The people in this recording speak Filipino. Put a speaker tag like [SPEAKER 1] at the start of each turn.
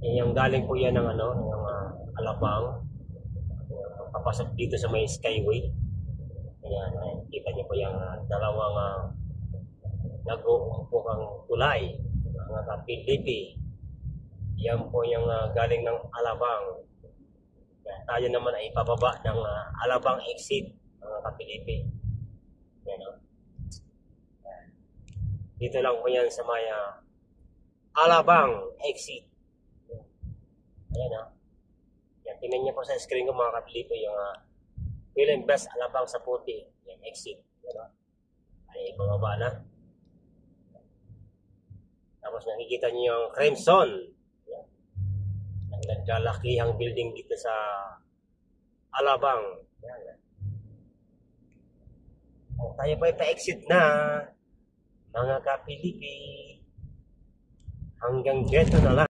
[SPEAKER 1] Yung galing po yan ng ano, ng Alabang, papasok dito sa may Skyway. Ayan, kita niyo po yung dalawang nag-uumpokang tulay, mga kapilipi. Yan po yung galing ng Alabang. Kaya tayo naman ay pababa ng Alabang exit, mga kapilipi. Yan, no? Dito lang po yan sa may Alabang exit. Ayan, no? Yan, tingnan niyo po sa screen ko, mga kapilipi, yung Phil Best Alabang sa puti. Yan, exit. Yan, no? Ay bababa na. Tapos nakikita niyo yung Crimson. Yan. Ang nagkalakihang building dito sa Alabang. Yan. Tayo pa ipa-exit na, mga kapilipi. Hanggang dito na lang.